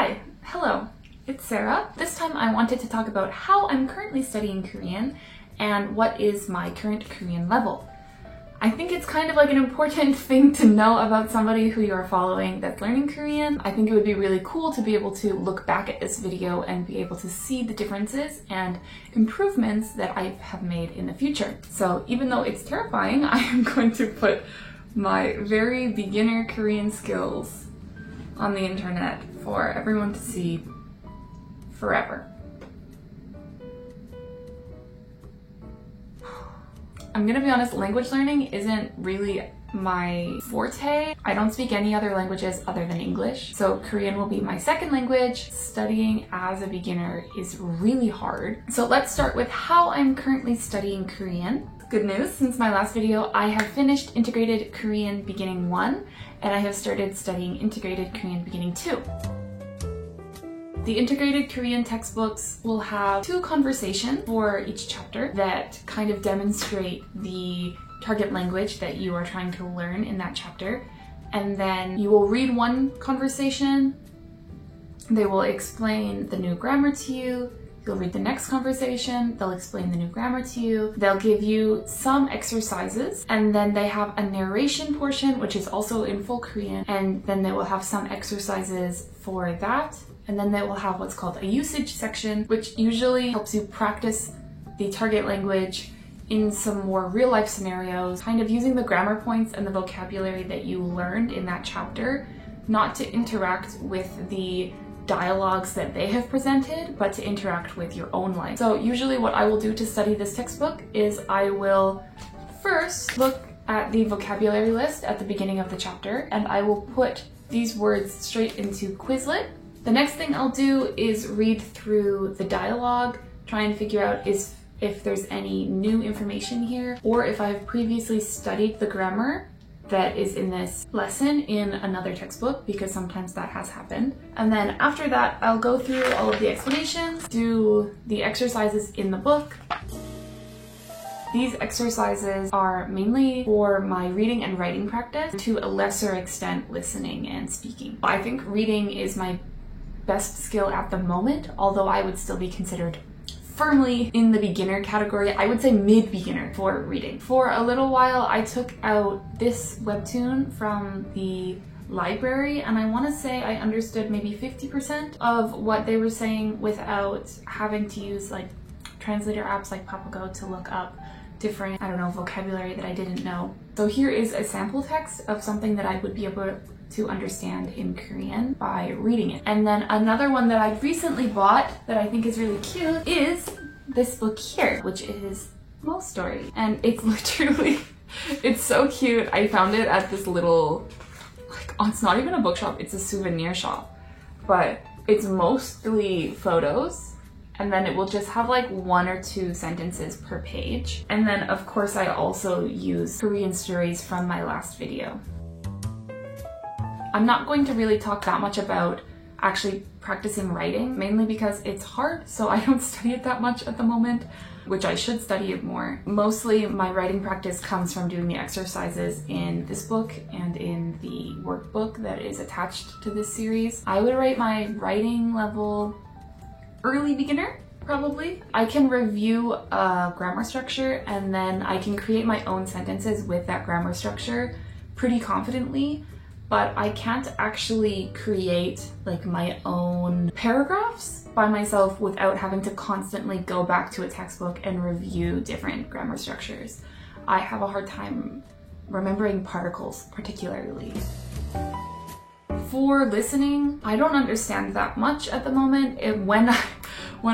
Hi, hello, it's Sarah. This time I wanted to talk about how I'm currently studying Korean and what is my current Korean level. I think it's kind of like an important thing to know about somebody who you are following that's learning Korean. I think it would be really cool to be able to look back at this video and be able to see the differences and improvements that I have made in the future. So even though it's terrifying, I am going to put my very beginner Korean skills on the internet for everyone to see forever. I'm gonna be honest, language learning isn't really my forte. I don't speak any other languages other than English, so Korean will be my second language. Studying as a beginner is really hard. So let's start with how I'm currently studying Korean. Good news, since my last video, I have finished Integrated Korean Beginning 1, and I have started studying Integrated Korean Beginning 2. The Integrated Korean textbooks will have 2 conversations for each chapter that kind of demonstrate the target language that you are trying to learn in that chapter. And then you will read one conversation, they will explain the new grammar to you. You'll read the next conversation, they'll explain the new grammar to you. They'll give you some exercises, and then they have a narration portion, which is also in full Korean, and then they will have some exercises for that. And then they will have what's called a usage section, which usually helps you practice the target language in some more real-life scenarios, kind of using the grammar points and the vocabulary that you learned in that chapter, not to interact with the dialogues that they have presented, but to interact with your own life. So usually what I will do to study this textbook is I will first look at the vocabulary list at the beginning of the chapter, and I will put these words straight into Quizlet. The next thing I'll do is read through the dialogue, try and figure out if there's any new information here, or if I've previously studied the grammar that is in this lesson in another textbook, because sometimes that has happened. And then after that, I'll go through all of the explanations, do the exercises in the book. These exercises are mainly for my reading and writing practice, to a lesser extent listening and speaking. I think reading is my best skill at the moment, although I would still be considered firmly in the beginner category. I would say mid-beginner for reading. For a little while, I took out this webtoon from the library, and I want to say I understood maybe 50% of what they were saying without having to use like translator apps like Papago to look up different, vocabulary that I didn't know. So here is a sample text of something that I would be able to understand in Korean by reading it. And then another one that I recently bought that I think is really cute is this book here, which is Mo Story. And it's literally, it's so cute. I found it at this little, it's not even a bookshop, it's a souvenir shop, but it's mostly photos. And then it will just have like 1 or 2 sentences per page. And then of course I also use Korean stories from my last video. I'm not going to really talk that much about actually practicing writing, mainly because it's hard, so I don't study it that much at the moment, which I should study it more. Mostly my writing practice comes from doing the exercises in this book and in the workbook that is attached to this series. I would rate my writing level early beginner, probably. I can review a grammar structure and then I can create my own sentences with that grammar structure pretty confidently, but I can't actually create like my own paragraphs by myself without having to constantly go back to a textbook and review different grammar structures. I have a hard time remembering particles particularly. For listening, I don't understand that much at the moment. When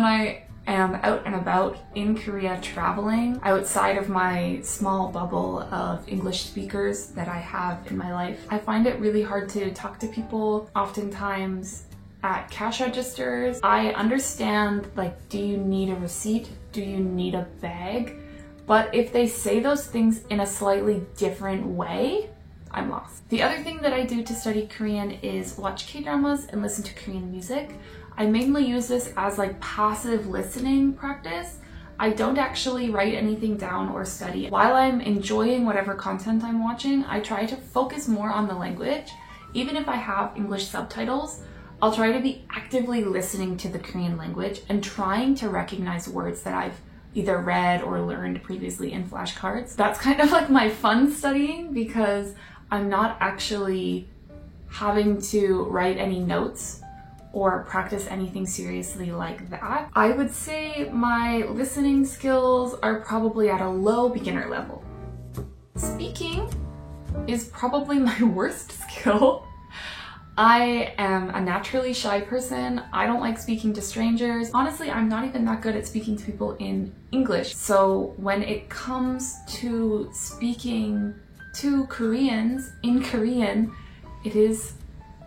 I am out and about in Korea traveling, outside of my small bubble of English speakers that I have in my life, I find it really hard to talk to people, oftentimes at cash registers. I understand, like, do you need a receipt? Do you need a bag? But if they say those things in a slightly different way, I'm lost. The other thing that I do to study Korean is watch K-dramas and listen to Korean music. I mainly use this as like passive listening practice. I don't actually write anything down or study. While I'm enjoying whatever content I'm watching, I try to focus more on the language. Even if I have English subtitles, I'll try to be actively listening to the Korean language and trying to recognize words that I've either read or learned previously in flashcards. That's kind of like my fun studying, because I'm not actually having to write any notes or practice anything seriously like that. I would say my listening skills are probably at a low beginner level. Speaking is probably my worst skill. I am a naturally shy person. I don't like speaking to strangers. Honestly, I'm not even that good at speaking to people in English. So when it comes to speaking to Koreans in Korean, it is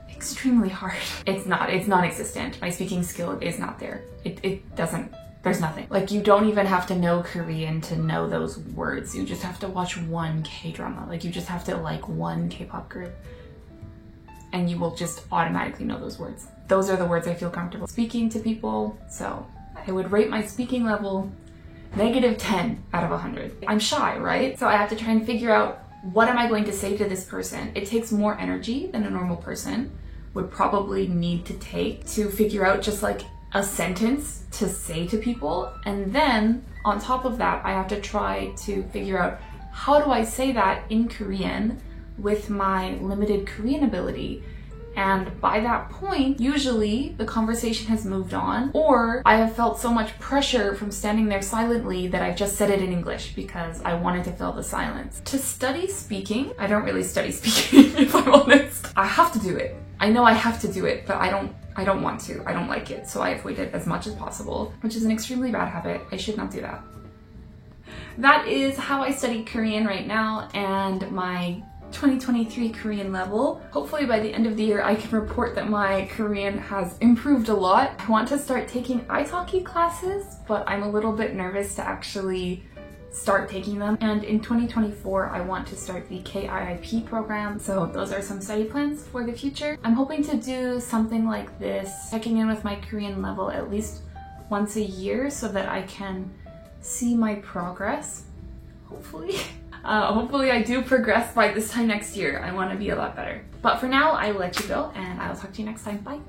extremely hard. It's non-existent. My speaking skill is not there. There's nothing. Like, you don't even have to know Korean to know those words. You just have to watch one K-drama. Like, you just have to like one K-pop group, and you will just automatically know those words. Those are the words I feel comfortable speaking to people. So I would rate my speaking level -10 out of 100. I'm shy, right? So I have to try and figure out, what am I going to say to this person? It takes more energy than a normal person would probably need to take to figure out just like a sentence to say to people. And then on top of that, I have to try to figure out, how do I say that in Korean with my limited Korean ability? And by that point, usually the conversation has moved on, or I have felt so much pressure from standing there silently that I've just said it in English because I wanted to fill the silence. To study speaking, I don't really study speaking, if I'm honest. I have to do it. I know I have to do it, but I don't want to. I don't like it, so I avoid it as much as possible, which is an extremely bad habit. I should not do that. That is how I study Korean right now, and my 2023 Korean level. Hopefully by the end of the year I can report that my Korean has improved a lot. I want to start taking italki classes, but I'm a little bit nervous to actually start taking them. And in 2024 I want to start the KIIP program. So those are some study plans for the future. I'm hoping to do something like this, checking in with my Korean level at least once a year so that I can see my progress, hopefully. Hopefully I do progress by this time next year. I want to be a lot better. But for now, I will let you go, and I will talk to you next time. Bye!